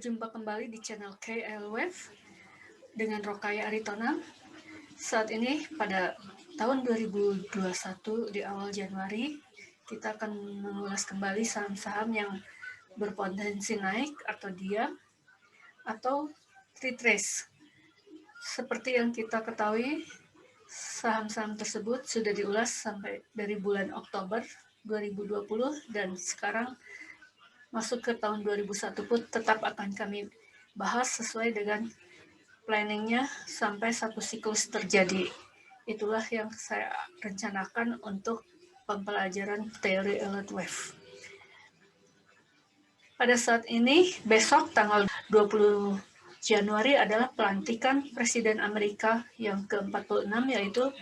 Berjumpa kembali di channel KL Wave dengan Rokaya Aritona. Saat ini pada tahun 2021 di awal Januari, kita akan mengulas kembali saham-saham yang berpotensi naik atau diam atau retrace. Seperti yang kita ketahui, saham-saham tersebut sudah diulas sampai dari bulan Oktober 2020 dan sekarang masuk ke tahun 2001 pun tetap akan kami bahas sesuai dengan planningnya sampai satu siklus terjadi. Itulah yang saya rencanakan untuk pembelajaran teori Elliott Wave. Pada saat ini, besok tanggal 20 Januari adalah pelantikan Presiden Amerika yang ke-46 yaitu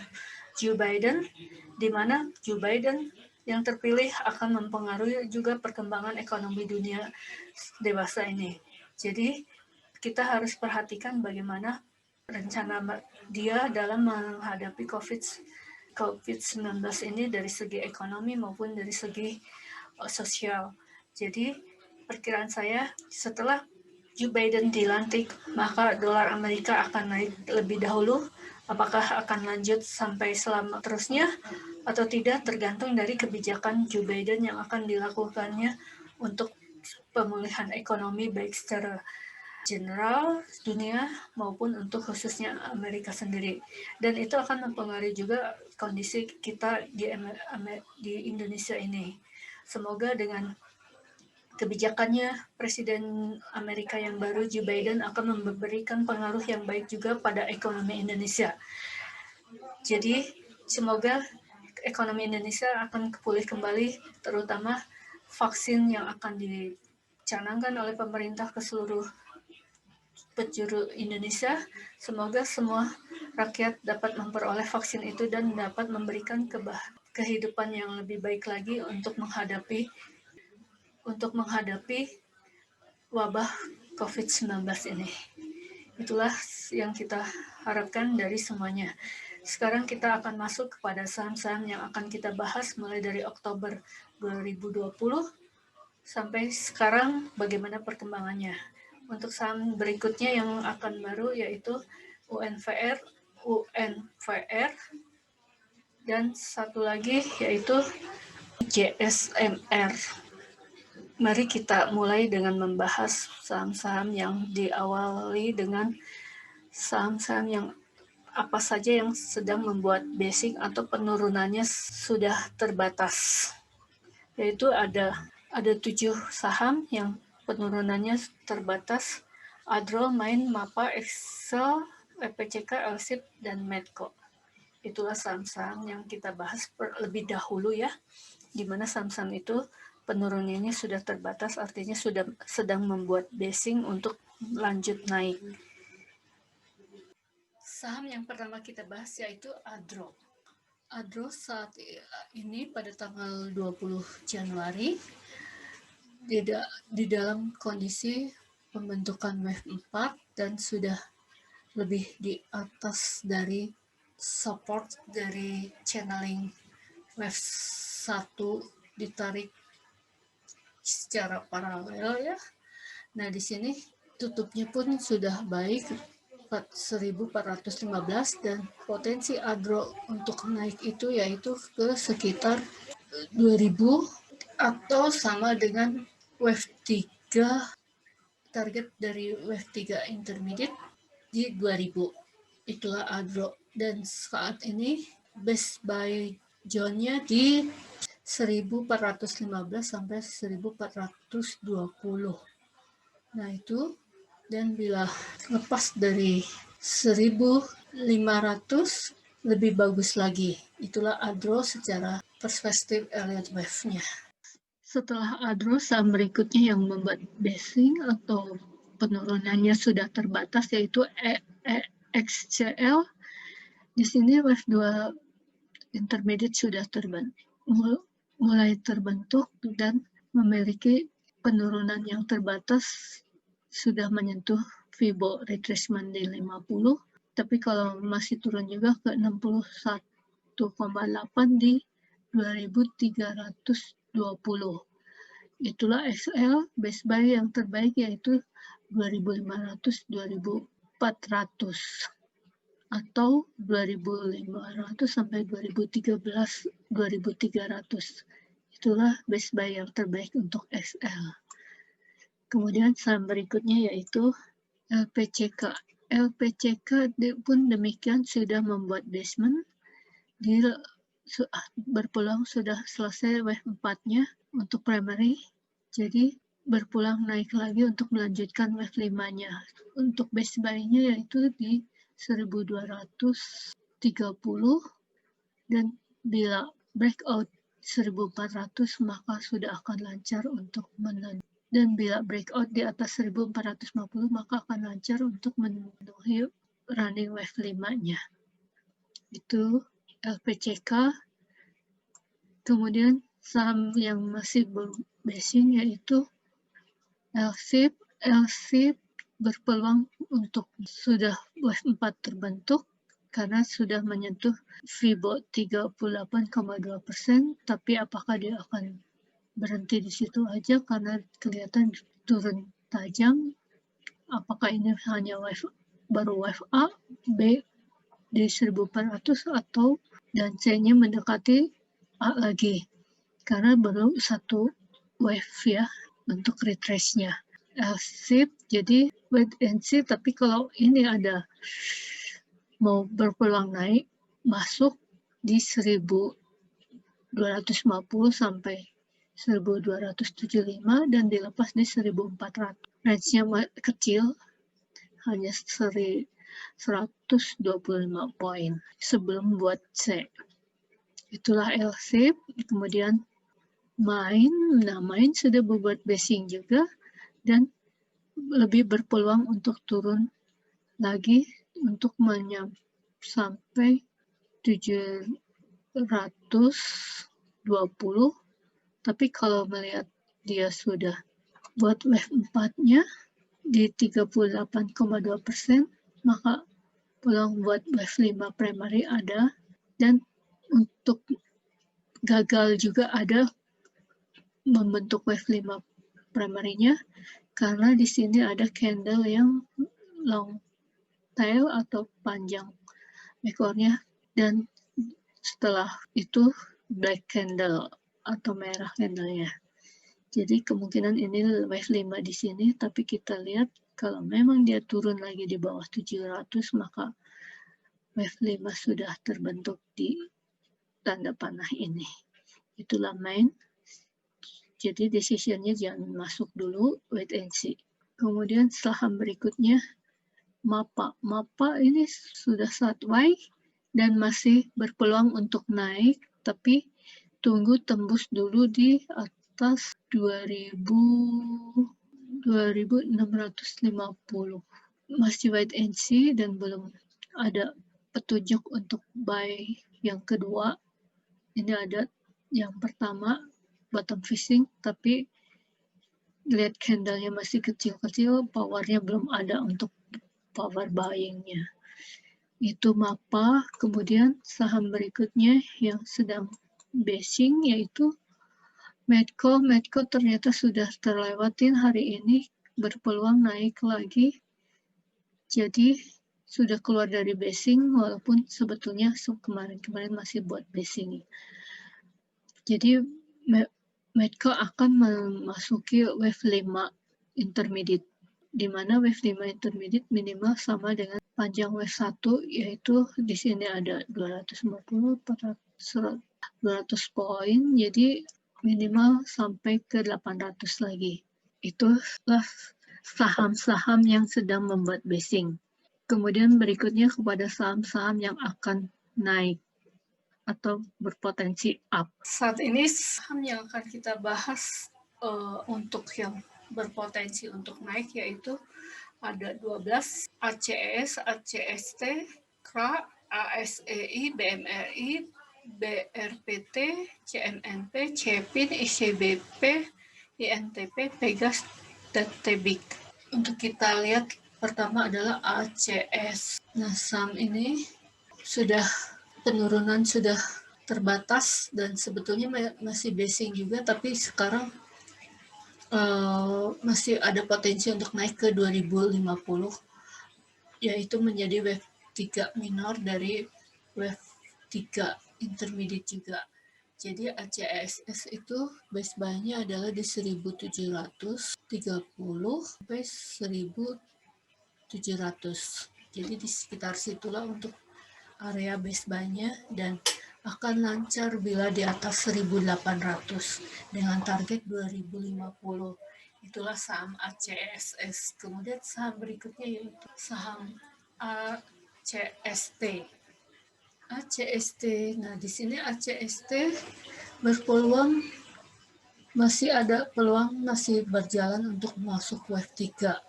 Joe Biden, di mana Joe Biden yang terpilih akan mempengaruhi juga perkembangan ekonomi dunia dewasa ini. Jadi kita harus perhatikan bagaimana rencana dia dalam menghadapi COVID-19 ini dari segi ekonomi maupun dari segi sosial. Jadi perkiraan saya setelah Joe Biden dilantik, maka dolar Amerika akan naik lebih dahulu. Apakah akan lanjut sampai selama terusnya atau tidak tergantung dari kebijakan Joe Biden yang akan dilakukannya untuk pemulihan ekonomi baik secara general dunia maupun untuk khususnya Amerika sendiri. Dan itu akan mempengaruhi juga kondisi kita di Indonesia ini. Semoga dengan kebijakannya Presiden Amerika yang baru Joe Biden akan memberikan pengaruh yang baik juga pada ekonomi Indonesia. Jadi semoga ekonomi Indonesia akan pulih kembali, terutama vaksin yang akan dicanangkan oleh pemerintah ke seluruh penjuru Indonesia. Semoga semua rakyat dapat memperoleh vaksin itu dan dapat memberikan kehidupan yang lebih baik lagi untuk menghadapi wabah COVID-19 ini. Itulah yang kita harapkan dari semuanya. Sekarang kita akan masuk kepada saham-saham yang akan kita bahas mulai dari Oktober 2020 sampai sekarang bagaimana perkembangannya. Untuk saham berikutnya yang akan baru yaitu UNVR, dan satu lagi yaitu JSMR. Mari kita mulai dengan membahas saham-saham yang diawali dengan saham-saham yang apa saja yang sedang membuat basic atau penurunannya sudah terbatas. Yaitu ada 7 saham yang penurunannya terbatas: Adro, Main, Mapa, Excel, EPCK, Elsip, dan Medco. Itulah saham-saham yang kita bahas lebih dahulu ya, di mana saham-saham itu penurunannya sudah terbatas, artinya sudah sedang membuat basing untuk lanjut naik. Saham yang pertama kita bahas yaitu Adro. Adro saat ini pada tanggal 20 Januari di dalam kondisi pembentukan wave 4 dan sudah lebih di atas dari support dari channeling wave 1 ditarik secara paralel ya. Nah, di sini tutupnya pun sudah baik 1415 dan potensi Adro untuk naik itu yaitu ke sekitar 2000 atau sama dengan wave 3, target dari wave 3 intermediate di 2000. Itulah Adro, dan saat ini best buy zone-nya di 1415 sampai 1420. Nah itu, dan bila lepas dari 1500 lebih bagus lagi. Itulah Adro secara perspektif Elliott Wave-nya. Setelah Adro, saham berikutnya yang membuat basing atau penurunannya sudah terbatas yaitu XCL. Di sini wave 2 intermediate sudah mulai terbentuk dan memiliki penurunan yang terbatas, sudah menyentuh Fibo retracement di 50, tapi kalau masih turun juga ke 61,8 di 2320. Itulah XL, best buy yang terbaik yaitu 2.500, 2.400 atau 2.500 sampai 2013, 2.300. Itulah best buy yang terbaik untuk XL. Kemudian saham berikutnya yaitu LPCK. LPCK pun demikian sudah membuat basement, berpulang sudah selesai wave 4-nya untuk primary, jadi berpulang naik lagi untuk melanjutkan wave 5-nya. Untuk best buy-nya yaitu di 1.230, dan bila breakout 1.400 maka sudah akan lancar untuk melanjutkan. Dan bila breakout di atas 1.450 maka akan lancar untuk memenuhi running wave 5-nya. Itu LPCK. Kemudian saham yang masih berbasing yaitu LSIP. LSIP berpeluang untuk sudah wave 4 terbentuk karena sudah menyentuh Fibo 38,2%, tapi apakah dia akan berhenti di situ aja karena kelihatan turun tajam? Apakah ini hanya baru wave A, B di 1.400 atau dan C-nya mendekati A lagi? Karena baru satu wave ya untuk retrace-nya. LSIP jadi wait and see, tapi kalau ini ada mau berpeluang naik, masuk di 1.250 sampai 1.275 dan dilepas di 1.400. Range-nya kecil, hanya 125 poin sebelum buat C. Itulah LSIP. Kemudian Main sudah membuat basing juga dan lebih berpeluang untuk turun lagi untuk sampai 720, tapi kalau melihat dia sudah buat wave 4-nya di 38,2%, maka peluang buat wave 5 primary ada, dan untuk gagal juga ada membentuk wave 5 primary-nya karena di sini ada candle yang long tail atau panjang ekornya, dan setelah itu black candle atau merah candle-nya. Jadi kemungkinan ini wave 5 di sini, tapi kita lihat kalau memang dia turun lagi di bawah 700 maka wave 5 sudah terbentuk di tanda panah ini. Itulah main. Jadi decision-nya jangan masuk dulu, wait and see. Kemudian saham berikutnya MAPA. MAPA ini sudah sideways dan masih berpeluang untuk naik, tapi tunggu tembus dulu di atas 2.650. Masih wait and see dan belum ada petunjuk untuk buy yang kedua. Ini ada yang pertama bottom fishing, tapi lihat candle-nya masih kecil-kecil, powernya belum ada untuk power buying-nya. Itu MAPA. Kemudian saham berikutnya yang sedang basing yaitu Medco. Medco ternyata sudah terlewatin hari ini, berpeluang naik lagi. Jadi sudah keluar dari basing walaupun sebetulnya kemarin-kemarin masih buat basing. Jadi Medco akan memasuki wave 5 intermediate, di mana wave 5 intermediate minimal sama dengan panjang wave 1, yaitu di sini ada 250, 400, 200 poin, jadi minimal sampai ke 800 lagi. Itulah saham-saham yang sedang membuat basing. Kemudian berikutnya kepada saham-saham yang akan naik atau berpotensi up. Saat ini saham yang akan kita bahas untuk yang berpotensi untuk naik yaitu ada 12, ACS, ACST, KRA, ASEI, BMRI, BRPT, CMNP, CEPIN, ICBP, INTP, Pegas, dan TEBIK. Untuk kita lihat pertama adalah ACS. Nah, saham ini penurunan sudah terbatas dan sebetulnya masih basing juga, tapi sekarang masih ada potensi untuk naik ke 2050, yaitu menjadi wave 3 minor dari wave 3 intermediate juga. Jadi ACSS itu base buy-nya adalah di 1730 sampai 1700. Jadi di sekitar situlah untuk area base buy-nya, dan akan lancar bila di atas 1800 dengan target 2050. Itulah saham ACSS. Kemudian saham berikutnya yaitu saham ACST. ACST. Nah, di sini ACST berpeluang, masih ada peluang, masih berjalan untuk masuk wave 3.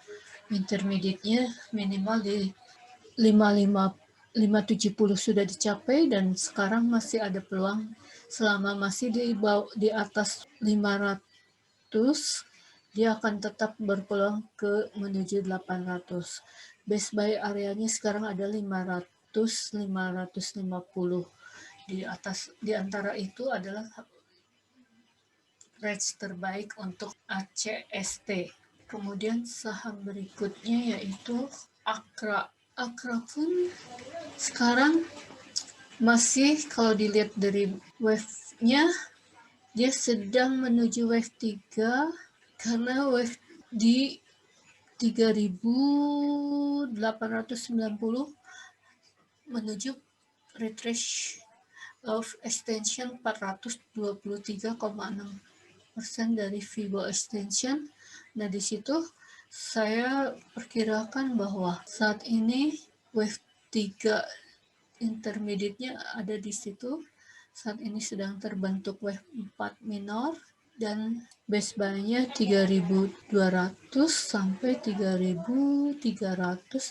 Intermediate-nya minimal di 570 sudah dicapai, dan sekarang masih ada peluang selama masih di atas 500, dia akan tetap berpeluang ke menuju 800. Base buy areanya sekarang ada 500-550. Di antara itu adalah range terbaik untuk ACST. Kemudian saham berikutnya yaitu Akra. Akra pun sekarang masih, kalau dilihat dari wave-nya, dia sedang menuju wave 3 karena wave di 3890 menuju retrace of extension 423,6% dari Fibo extension. Nah, di situ saya perkirakan bahwa saat ini wave 3 intermediate-nya ada di situ. Saat ini sedang terbentuk wave 4 minor, dan base buy-nya 3200 sampai 3300,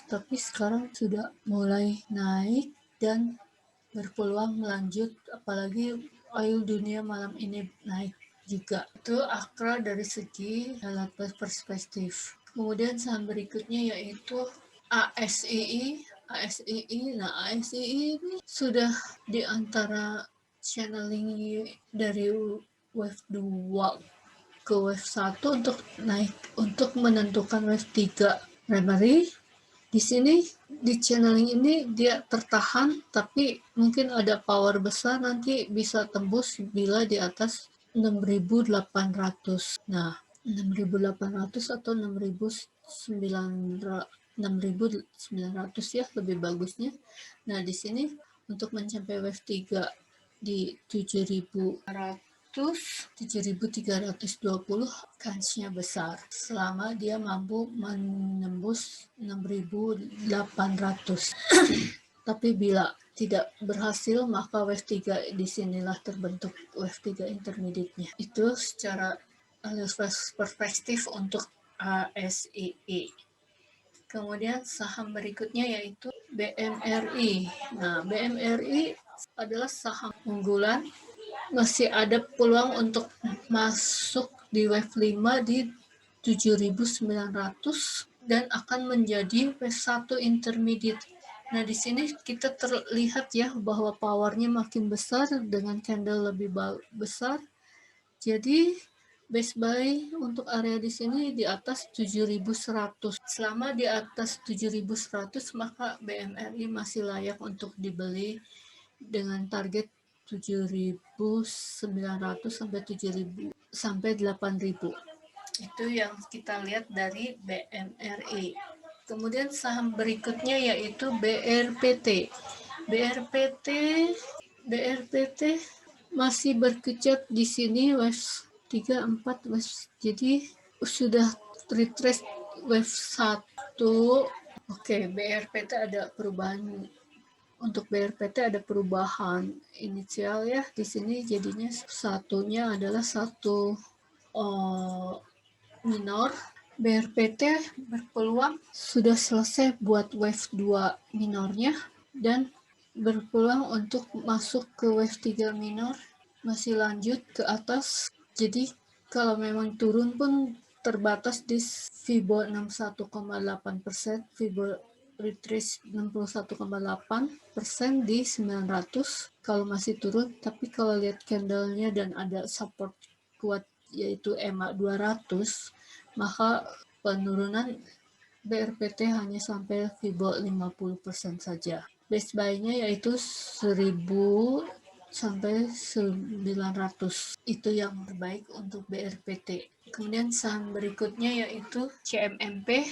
tapi sekarang sudah mulai naik dan berpeluang melanjut, apalagi oil dunia malam ini naik juga. Itu Akra dari segi alat perspektif. Kemudian saham berikutnya yaitu ASII. Nah, ASII ini sudah di antara channeling dari wave 2 ke wave 1 untuk naik, untuk menentukan wave 3 primary. Di sini di channeling ini dia tertahan, tapi mungkin ada power besar nanti bisa tembus bila di atas 6.800. Nah, 6.800 atau 6.900 ya lebih bagusnya. Nah, di sini untuk mencapai wave 3 di 7.320, kansnya besar selama dia mampu menembus 6.800. Tapi bila tidak berhasil, maka wave 3 disinilah terbentuk wave 3 intermediate-nya. Itu secara perspektif untuk ASII. Kemudian saham berikutnya yaitu BMRI. Nah, BMRI adalah saham unggulan, masih ada peluang untuk masuk di wave 5 di 7.900 dan akan menjadi wave 1 intermediate. Nah, di sini kita terlihat ya bahwa powernya makin besar dengan candle lebih besar. Jadi base buy untuk area di sini di atas 7.100. Selama di atas 7.100, maka BMRI masih layak untuk dibeli dengan target 7.900 sampai 7.000 sampai 8.000. Itu yang kita lihat dari BMRI. Kemudian saham berikutnya yaitu BRPT. BRPT masih berkecet di sini wave 3, 4 wave. Jadi sudah retrace wave 1. Oke, BRPT ada perubahan. Untuk BRPT ada perubahan inisial ya. Di sini jadinya satunya adalah satu minor. BRPT berpeluang sudah selesai buat wave 2 minornya dan berpeluang untuk masuk ke wave 3 minor, masih lanjut ke atas. Jadi kalau memang turun pun terbatas di Fibo 61,8%, Fibo retrace 61,8% di 900 kalau masih turun. Tapi kalau lihat candlenya dan ada support kuat yaitu EMA 200, maka penurunan BRPT hanya sampai Fibo 50% saja. Base buy-nya yaitu 1000 sampai 900. Itu yang terbaik untuk BRPT. Kemudian saham berikutnya yaitu CMMP.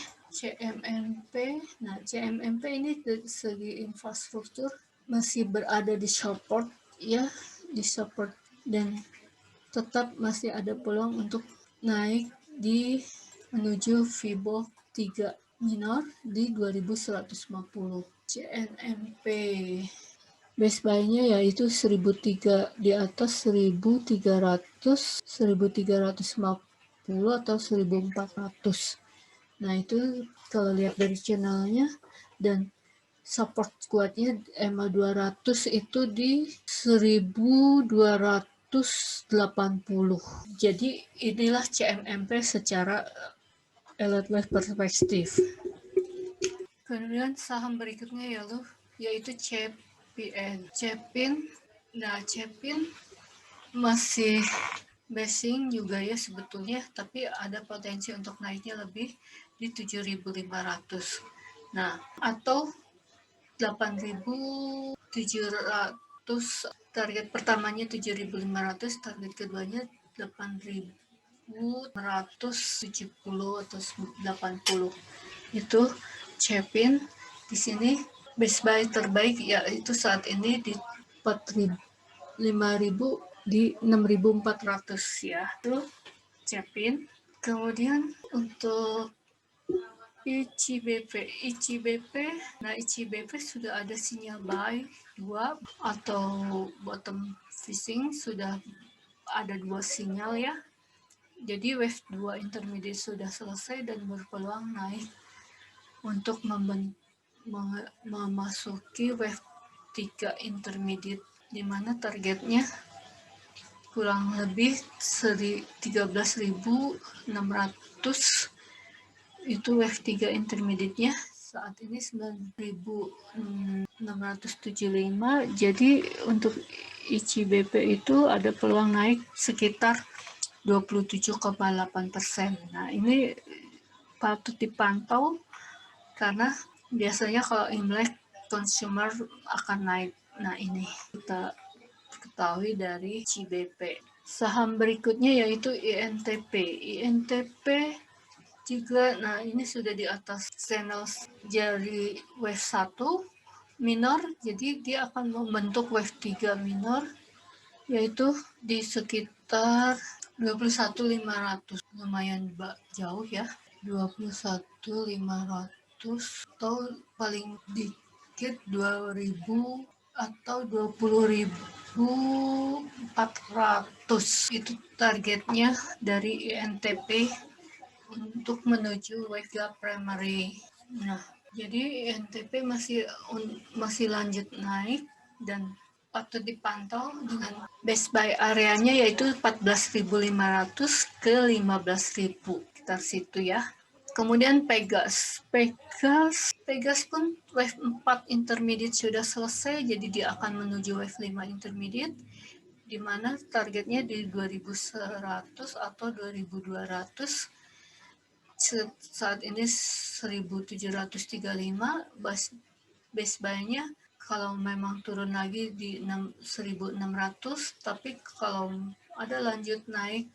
Nah, CMMP ini dari segi infrastruktur masih berada di support ya, di support, dan tetap masih ada peluang untuk naik di menuju Fibo 3 minor di 2150. CNMP base buy-nya yaitu 1003, di atas 1300, 1350 atau 1400. Nah, itu kalau lihat dari channelnya, dan support kuatnya EMA 200 itu di 1280. Jadi inilah CMMP secara elite wave perspektif. Kemudian saham berikutnya yaitu Cepin. Nah, Cepin masih basing juga ya sebetulnya, tapi ada potensi untuk naiknya lebih di 7.500. Nah, atau 8.700. Target pertamanya 7.500, target keduanya 8.170 atau 80. Itu Cepin. Di sini base buy terbaik yaitu saat ini di 5.000 di 6.400 ya. Itu Cepin. Kemudian untuk ICBP. Nah, ICBP sudah ada sinyal buy 2 atau bottom fishing, sudah ada 2 sinyal ya. Jadi wave 2 intermediate sudah selesai dan berpeluang naik untuk memasuki wave 3 intermediate, di mana targetnya kurang lebih 13.600. Itu wave 3 intermediate-nya saat ini 9.675. Jadi untuk ICBP itu ada peluang naik sekitar 27,8%. Nah, ini patut dipantau karena biasanya kalau Imlek consumer akan naik. Nah, ini kita ketahui dari CBP. Saham berikutnya yaitu INTP. INTP juga, nah ini sudah di atas channel dari wave 1 minor, jadi dia akan membentuk wave 3 minor, yaitu di sekitar 21.500. Lumayan jauh ya, 21.500 atau paling dikit 2.000 atau 20.400. Itu targetnya dari INTP untuk menuju wave primary. Nah, jadi INTP masih lanjut naik dan patut dipantau dengan base buy areanya yaitu 14.500 ke 15.000, sekitar situ ya. Kemudian Pegas pun wave 4 intermediate sudah selesai, jadi dia akan menuju wave 5 intermediate, di mana targetnya di 2100 atau 2200. Saat ini 1735 base buy-nya. Kalau memang turun lagi di 1600, tapi kalau ada lanjut naik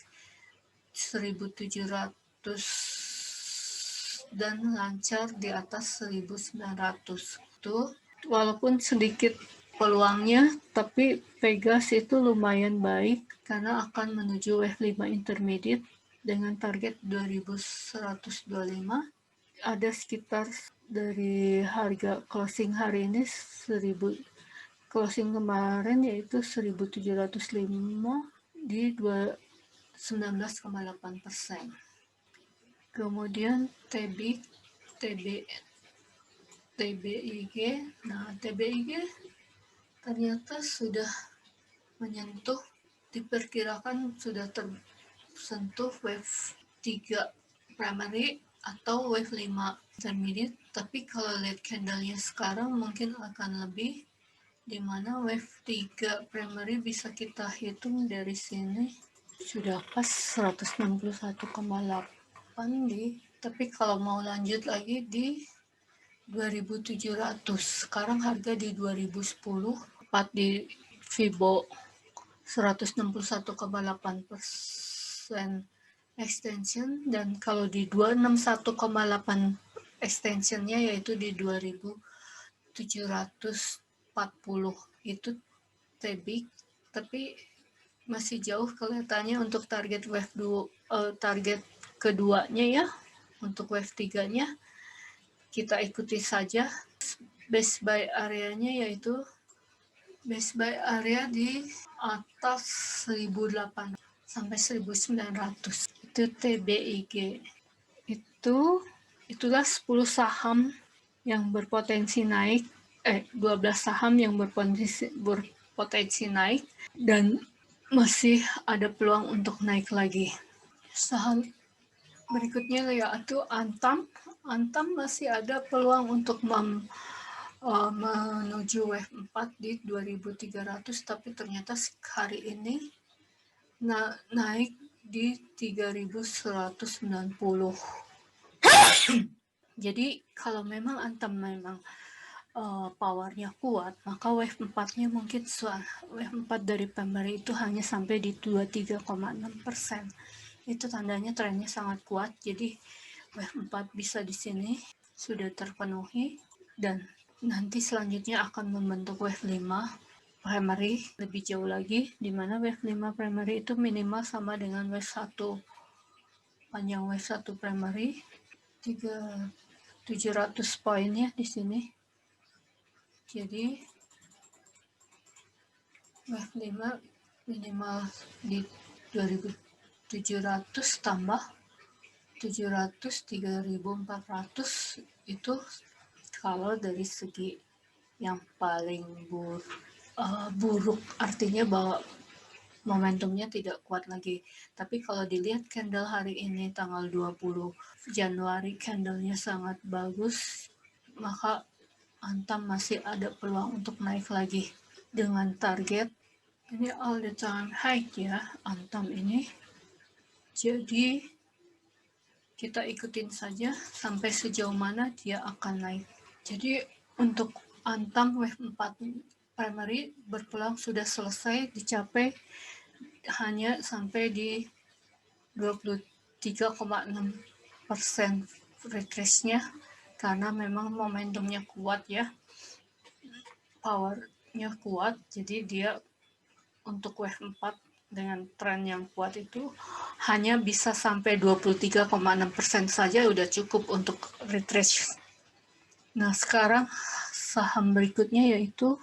1700 dan lancar di atas 1900. Tuh, walaupun sedikit peluangnya, tapi Pegas itu lumayan baik karena akan menuju wave 5 intermediate dengan target 2125. Ada sekitar dari harga closing hari ini 1000, closing kemarin yaitu 1705 di 19,8%. Kemudian TBIG. Nah, TBIG ternyata sudah menyentuh, diperkirakan sudah tersentuh wave 3 primary atau wave 5 intermediate, tapi kalau lihat candle-nya sekarang mungkin akan lebih, di mana wave 3 primary bisa kita hitung dari sini sudah pas 161,8 tapi kalau mau lanjut lagi di 2.700. Sekarang harga di 2010, tepat di Fibo 161,8% extension, dan kalau di 261,8 extensionnya yaitu di 2.740 itu TBIC, tapi masih jauh kelihatannya untuk target wave 2, target keduanya ya. Untuk wave 3-nya kita ikuti saja base buy areanya, yaitu base buy area di atas 1.800 sampai 1.900. Itu TBIG. Itulah 10 saham yang berpotensi naik, 12 saham yang berpotensi naik dan masih ada peluang untuk naik lagi. Saham berikutnya yaitu Antam. Antam masih ada peluang untuk menuju wave 4 di 2.300, tapi ternyata hari ini naik di 3.190. Jadi kalau memang Antam memang powernya kuat, maka wave 4-nya mungkin wave 4 dari Pemeri itu hanya sampai di 23,6%. Itu tandanya trennya sangat kuat. Jadi wave 4 bisa di sini sudah terpenuhi, dan nanti selanjutnya akan membentuk wave 5 primary lebih jauh lagi, di mana wave 5 primary itu minimal sama dengan wave 1. Panjang wave 1 primary 700 poinnya di sini. Jadi wave 5 minimal di 2.700 tambah 700, 3.400 itu kalau dari segi yang paling buruk, artinya bahwa momentumnya tidak kuat lagi. Tapi kalau dilihat candle hari ini tanggal 20 Januari, candlenya sangat bagus, maka Antam masih ada peluang untuk naik lagi dengan target ini all the time high ya, Antam ini. Jadi kita ikutin saja sampai sejauh mana dia akan naik. Jadi untuk Antam wave 4 primary berpeluang sudah selesai dicapai hanya sampai di 23,6% retrace-nya, karena memang momentumnya kuat ya, powernya kuat. Jadi dia untuk wave 4 dengan tren yang kuat itu hanya bisa sampai 23,6% saja udah cukup untuk retrace. Nah sekarang saham berikutnya yaitu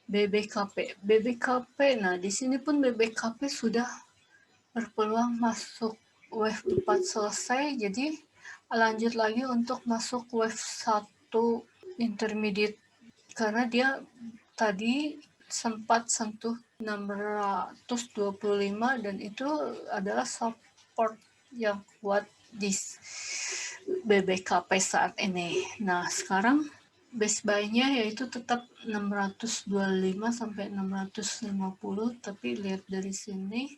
BBKP. BBKP, nah di sini pun BBKP sudah berpeluang masuk wave 4 selesai, jadi lanjut lagi untuk masuk wave 1 intermediate, karena dia tadi sempat sentuh 625 dan itu adalah support yang kuat di BBKP saat ini. Nah, sekarang base buy-nya yaitu tetap 625 sampai 650, tapi lihat dari sini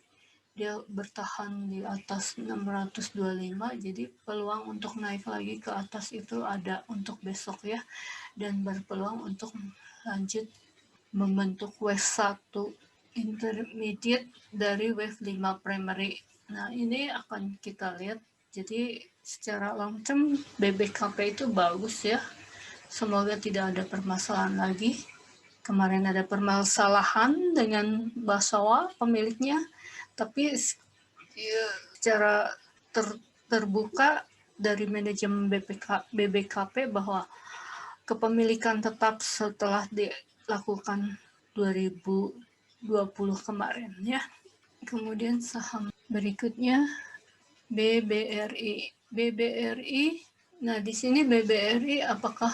dia bertahan di atas 625, jadi peluang untuk naik lagi ke atas itu ada untuk besok ya, dan berpeluang untuk lanjut membentuk wave 1 intermediate dari wave 5 primary. Nah ini akan kita lihat. Jadi secara long term BBKP itu bagus ya, semoga tidak ada permasalahan lagi. Kemarin ada permasalahan dengan Basawa pemiliknya, tapi secara terbuka dari manajemen BBKP bahwa kepemilikan tetap setelah dilakukan 2020 kemarin ya. Kemudian saham berikutnya BBRI. BBRI, nah di sini BBRI apakah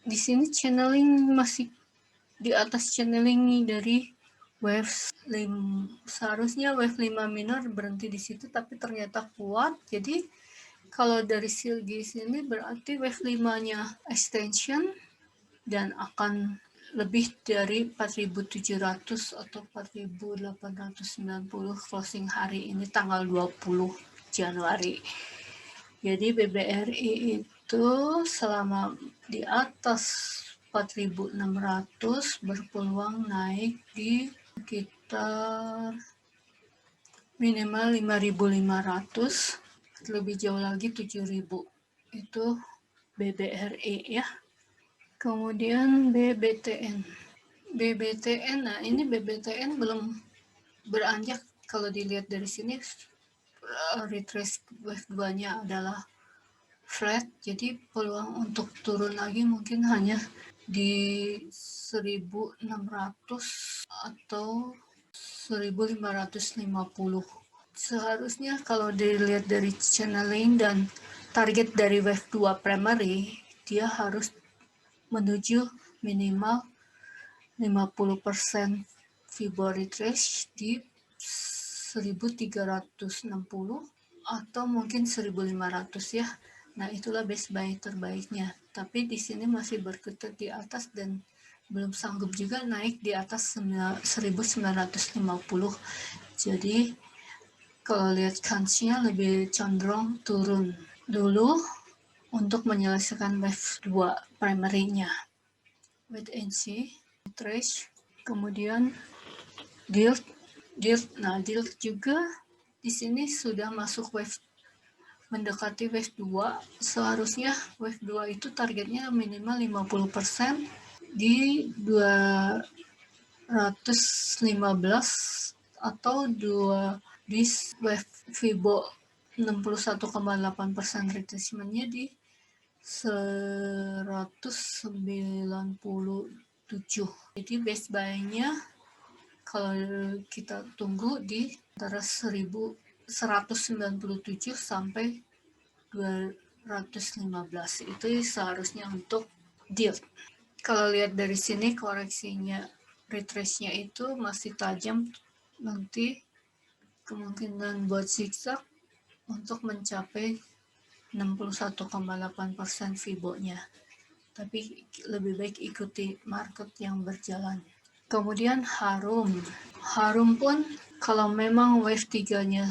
di sini channeling masih di atas channeling dari wave 5, seharusnya wave 5 minor berhenti di situ, tapi ternyata kuat. Jadi kalau dari segi sini berarti wave 5-nya extension dan akan lebih dari 4.700 atau 4.890 closing hari ini tanggal 20 Januari. Jadi BBRI itu selama di atas 4.600 berpeluang naik di sekitar minimal 5.500, lebih jauh lagi 7.000. Itu BBRI ya. Kemudian BBTN. Nah ini BBTN belum beranjak. Kalau dilihat dari sini retrace wave 2-nya adalah flat, jadi peluang untuk turun lagi mungkin hanya di 1.600 atau 1.550. Seharusnya kalau dilihat dari channeling dan target dari wave 2 primary, dia harus menuju minimal 50% Fibo retrace di 1.360 atau mungkin 1.500 ya. Nah, itulah best buy terbaiknya. Tapi di sini masih berkutat di atas dan belum sanggup juga naik di atas 1.950. Jadi, kalau lihat kansnya lebih cenderung turun dulu untuk menyelesaikan wave 2 primary-nya. Wait and see, trace, kemudian DILT. Nah, DILT juga di sini sudah masuk wave, mendekati wave 2. Seharusnya wave 2 itu targetnya minimal 50% di 215 atau 2 di wave Fibo 61,8% retracement-nya di 197. Jadi base buy-nya kalau kita tunggu di antara 197 sampai 215 itu seharusnya untuk deal. Kalau lihat dari sini koreksinya retrace-nya itu masih tajam, nanti kemungkinan buat zigzag untuk mencapai 61,8% Fibo-nya. Tapi lebih baik ikuti market yang berjalan. Kemudian Harum pun kalau memang wave 3-nya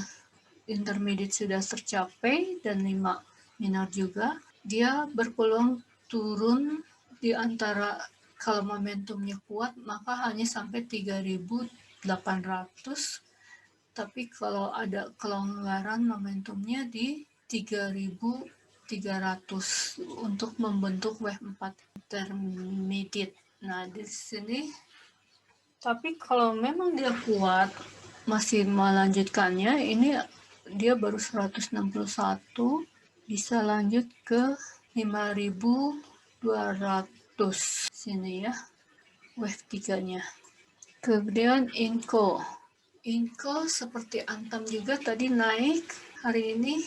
intermediate sudah tercapai dan 5 minor juga, dia berpeluang turun di antara, kalau momentumnya kuat maka hanya sampai 3.800, tapi kalau ada kelonggaran momentumnya di 3.300 untuk membentuk wave 4 intermediate. Nah, di sini tapi kalau memang dia kuat masih melanjutkannya, ini dia baru 161, bisa lanjut ke 5.200 sini ya, wave 3-nya. Kemudian Inco seperti Antam juga tadi naik, hari ini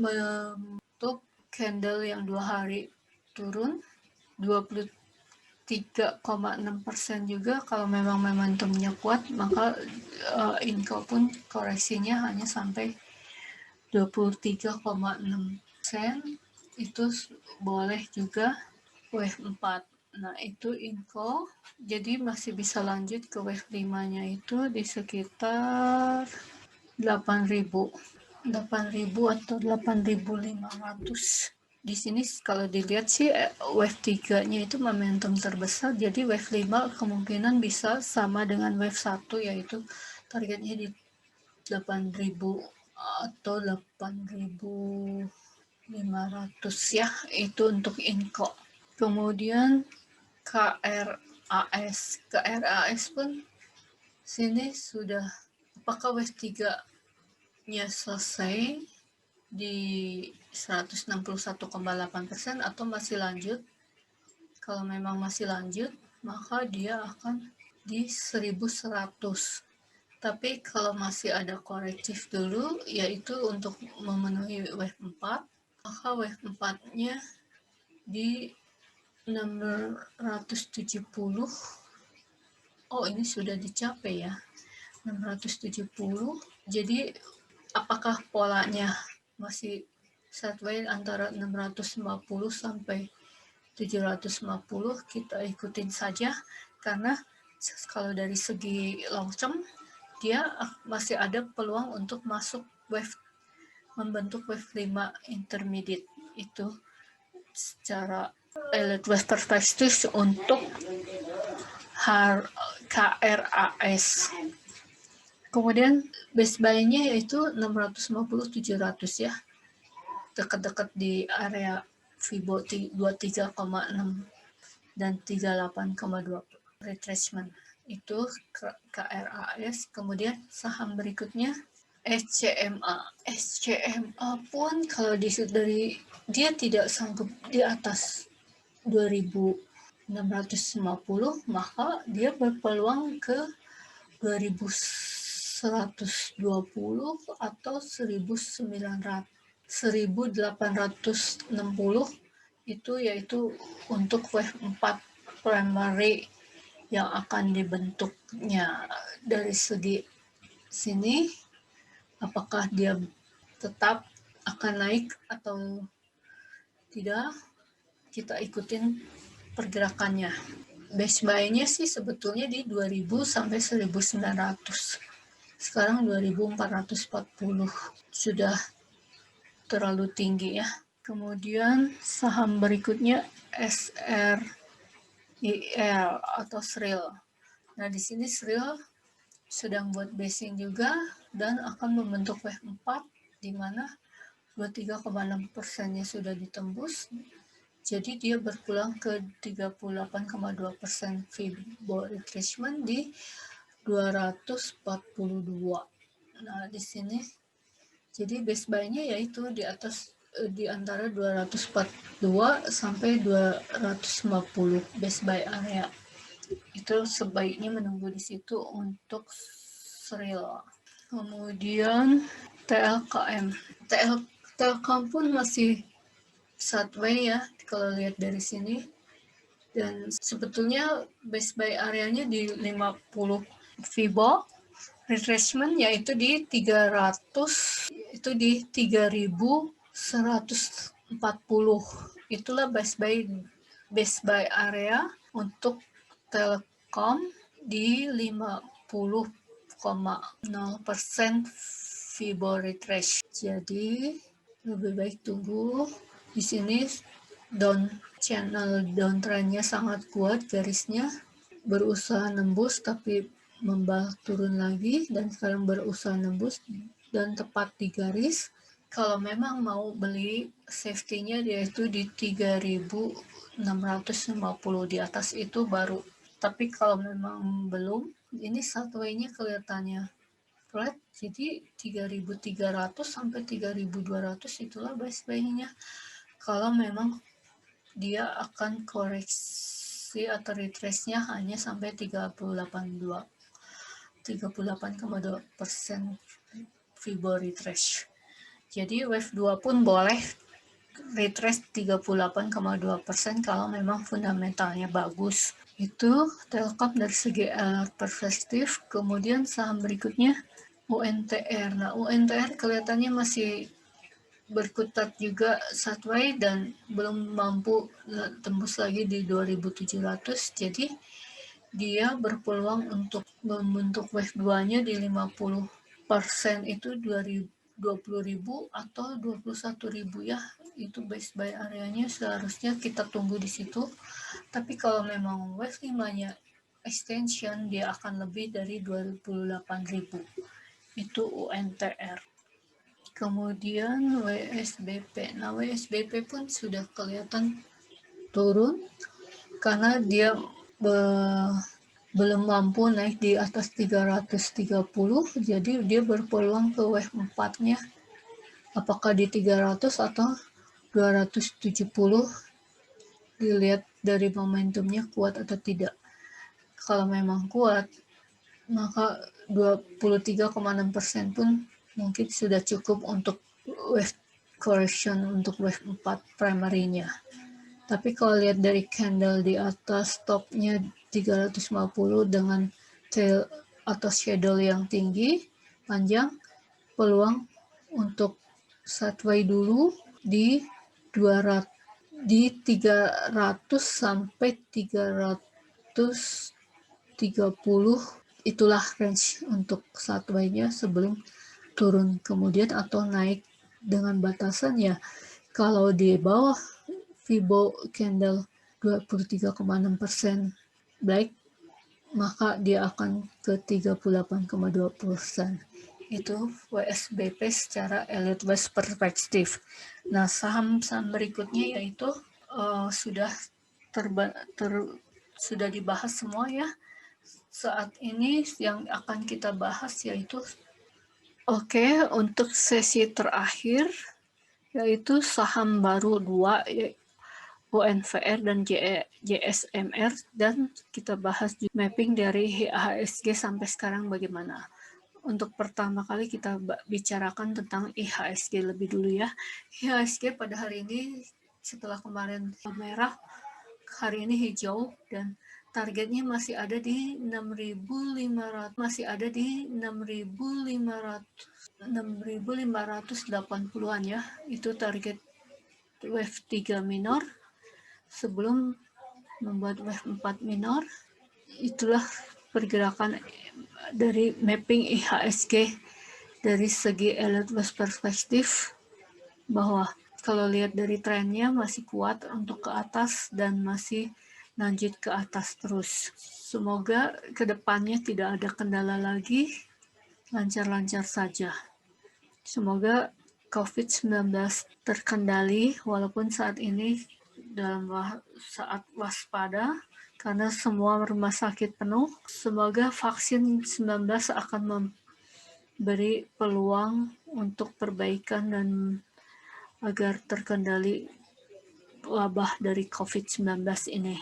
menutup candle yang 2 hari turun 23,6% juga. Kalau memang momentumnya kuat maka Inco pun koreksinya hanya sampai 23,6%, itu boleh juga wave 4. Nah, itu Inco. Jadi masih bisa lanjut ke wave 5-nya itu di sekitar 8.000 atau 8.500. Di sini kalau dilihat sih wave 3-nya itu momentum terbesar, jadi wave 5 kemungkinan bisa sama dengan wave 1, yaitu targetnya di 8.000 atau 8.500 ya, itu untuk Inco. Kemudian KRAS pun sini sudah, apakah wave 3-nya selesai di 161,8% atau masih lanjut? Kalau memang masih lanjut, maka dia akan di 1.100. Tapi kalau masih ada korektif dulu, yaitu untuk memenuhi wave 4, maka wave 4-nya di 670. Oh, ini sudah dicapai ya, 670. Jadi apakah polanya masih sideways antara 650 sampai 750, kita ikutin saja. karena kalau dari segi long term dia masih ada peluang untuk masuk wave, membentuk wave 5 intermediate itu secara elite wave perspektif untuk KRAS. Kemudian base buy-nya yaitu 650-700 ya, dekat-dekat di area Fibo 23,6 dan 38,2 retracement itu KRAS. Kemudian saham berikutnya SCMA. SCMA pun kalau dari dia tidak sanggup di atas 2650, maka dia berpeluang ke 2120 atau 1860 itu, yaitu untuk wave 4 primary yang akan dibentuknya. Dari segi sini apakah dia tetap akan naik atau tidak, kita ikutin pergerakannya. Base buy-nya sih sebetulnya di 2000 sampai 1900. Sekarang 2440. Sudah terlalu tinggi ya. Kemudian saham berikutnya SRIL atau SRIL. Nah, di sini SRIL sedang buat basing juga dan akan membentuk wave 4 di mana 23,6%-nya sudah ditembus. Jadi dia berpulang ke 38,2% Fibo retracement di 242. Nah, di sini jadi base buy-nya yaitu di atas di antara 242 sampai 250 base buy area. Itu sebaiknya menunggu di situ untuk SRIL. Kemudian TLKM. TLKM pun masih sideways ya kalau lihat dari sini, dan sebetulnya base buy areanya di 50 Fibo, retracement yaitu di 300, itu di 3140. Itulah base buy area untuk Telkom di 50,0% Fibo retrace. Jadi lebih baik tunggu. Di sini channel downtrendnya sangat kuat, garisnya berusaha nembus tapi membalik turun lagi, dan sekarang berusaha nembus dan tepat di garis. Kalau memang mau beli, safety-nya yaitu di 3650, di atas itu baru. Tapi kalau memang belum, ini sideways-nya kelihatannya flat, jadi 3300 sampai 3200 itulah base buy-nya. Kalau memang dia akan koreksi atau retrace-nya hanya sampai 38,2% Fibo retrace. Jadi wave 2 pun boleh retrace 38,2% kalau memang fundamentalnya bagus. Itu Telkom dari segi perspektif. Kemudian saham berikutnya UNTR. Nah, UNTR kelihatannya masih berkutat juga sideways dan belum mampu tembus lagi di 2700. Jadi dia berpeluang untuk membentuk wave 2-nya di 50% itu 20.000 atau 21.000 ya. Itu base buy areanya, seharusnya kita tunggu di situ. Tapi kalau memang wave 5-nya extension, dia akan lebih dari 28.000. Itu UNTR. Kemudian WSBP. Nah, WSBP pun sudah kelihatan turun karena dia belum mampu naik di atas 330, jadi dia berpeluang ke wave 4-nya. Apakah di 300 atau 270, dilihat dari momentumnya kuat atau tidak. Kalau memang kuat, maka 23,6% pun mungkin sudah cukup untuk wave correction untuk wave 4 primary-nya. Tapi kalau lihat dari candle di atas topnya 350 dengan tail atau shadow yang tinggi, panjang, peluang untuk sideways dulu di 300 sampai 310 itulah range untuk saat buy-nya sebelum turun kemudian atau naik dengan batasan ya kalau di bawah Fibo candle 23,6% baik maka dia akan ke 38,2%. Itu WSBP secara Elliott West perspektif. Nah, saham-saham berikutnya yaitu sudah sudah dibahas semua ya. Saat ini yang akan kita bahas yaitu untuk sesi terakhir yaitu saham baru 2 UNVR dan JSMR dan kita bahas mapping dari IHSG sampai sekarang bagaimana. Untuk pertama kali kita bicarakan tentang IHSG lebih dulu ya. IHSG pada hari ini setelah kemarin merah, hari ini hijau dan targetnya masih ada di 6.580-an ya. Itu target wave 3 minor. Sebelum membuat wave 4 minor, itulah pergerakan dari mapping IHSG dari segi Elliott West perspektif bahwa kalau lihat dari trennya masih kuat untuk ke atas dan masih lanjut ke atas terus. Semoga kedepannya tidak ada kendala lagi, lancar-lancar saja. Semoga COVID-19 terkendali walaupun saat ini dalam saat waspada karena semua rumah sakit penuh. Semoga vaksin 19 akan memberi peluang untuk perbaikan dan agar terkendali wabah dari COVID-19 ini.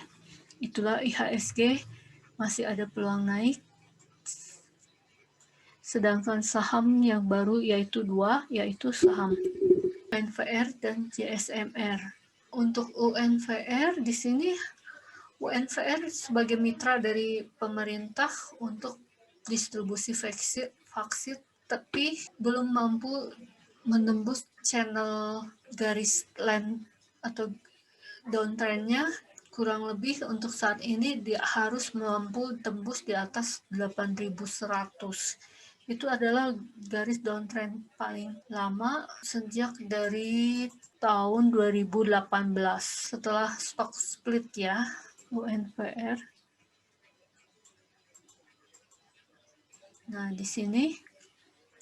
Itulah IHSG masih ada peluang naik. Sedangkan saham yang baru yaitu dua, yaitu saham UNVR dan JSMR. Untuk UNVR di sini UNVR sebagai mitra dari pemerintah untuk distribusi vaksin tapi belum mampu menembus channel garis line atau downtrendnya. Kurang lebih untuk saat ini dia harus mampu tembus di atas 8.100. Itu adalah garis downtrend paling lama sejak dari tahun 2018 setelah stock split ya UNVR. Nah, di sini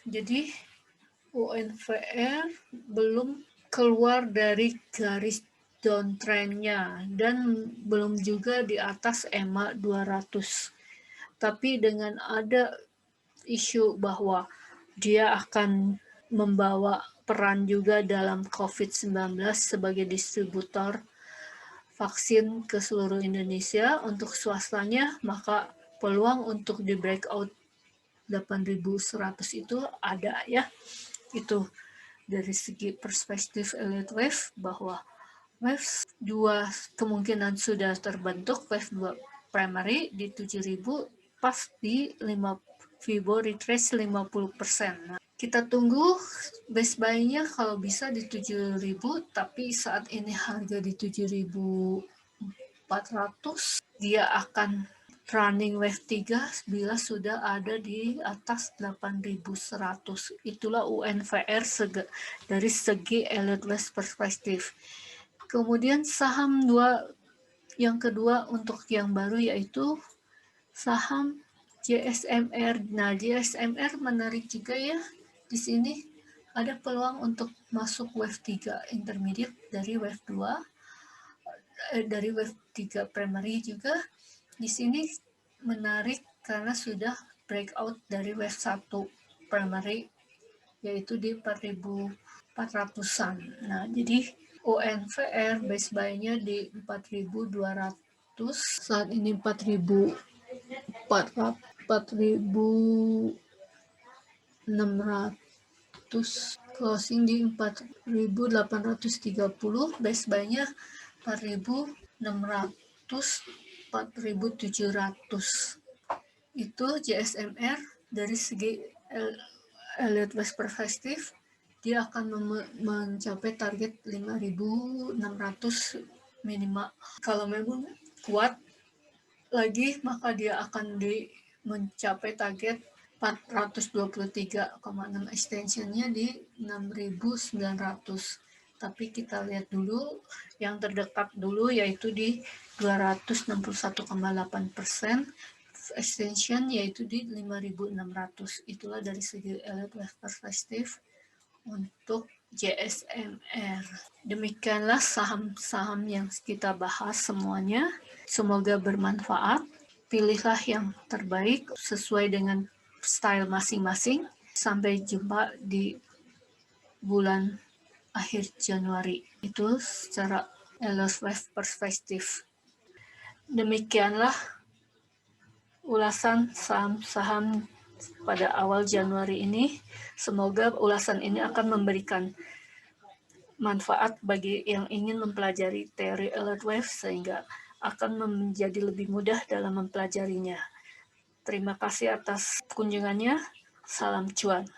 jadi UNVR belum keluar dari garis downtrendnya dan belum juga di atas EMA 200. Tapi dengan ada isu bahwa dia akan membawa peran juga dalam COVID-19 sebagai distributor vaksin ke seluruh Indonesia untuk swastanya, maka peluang untuk di breakout 8.100 itu ada ya. Itu dari segi perspektif Elliott Wave bahwa wave 2 kemungkinan sudah terbentuk, wave 2 primary di 7.000 pas di 5 Fibo retrace 50%. Nah, kita tunggu base buy-nya kalau bisa di 7.000, tapi saat ini harga di 7.400, dia akan running wave 3 bila sudah ada di atas 8.100. Itulah UNVR dari segi Elliott West perspektif. Kemudian saham yang kedua untuk yang baru yaitu saham JSMR. Nah, JSMR menarik juga ya. Di sini ada peluang untuk masuk wave 3 intermediate dari wave 2, dari wave 3 primary juga. Di sini menarik karena sudah breakout dari wave 1 primary yaitu di 4.400-an. Nah, jadi UNVR base buy-nya di 4.200, saat ini 4.600, closing di 4.830, base buy-nya 4.600, 4.700. Itu JSMR dari segi Elliott West perspektif, dia akan mencapai target 5.600 minimal. Kalau memang kuat lagi, maka dia akan mencapai target 423,6 extensionnya di 6.900. Tapi kita lihat dulu yang terdekat dulu, yaitu di 261,8% extension, yaitu di 5.600. Itulah dari segi elite wave perspektif untuk JSMR. Demikianlah saham-saham yang kita bahas semuanya. Semoga bermanfaat. Pilihlah yang terbaik sesuai dengan style masing-masing. Sampai jumpa di bulan akhir Januari. Itu secara elite wave perspektif. Demikianlah ulasan saham-saham pada awal Januari ini. Semoga ulasan ini akan memberikan manfaat bagi yang ingin mempelajari teori elite wave sehingga akan menjadi lebih mudah dalam mempelajarinya. Terima kasih atas kunjungannya. Salam cuan.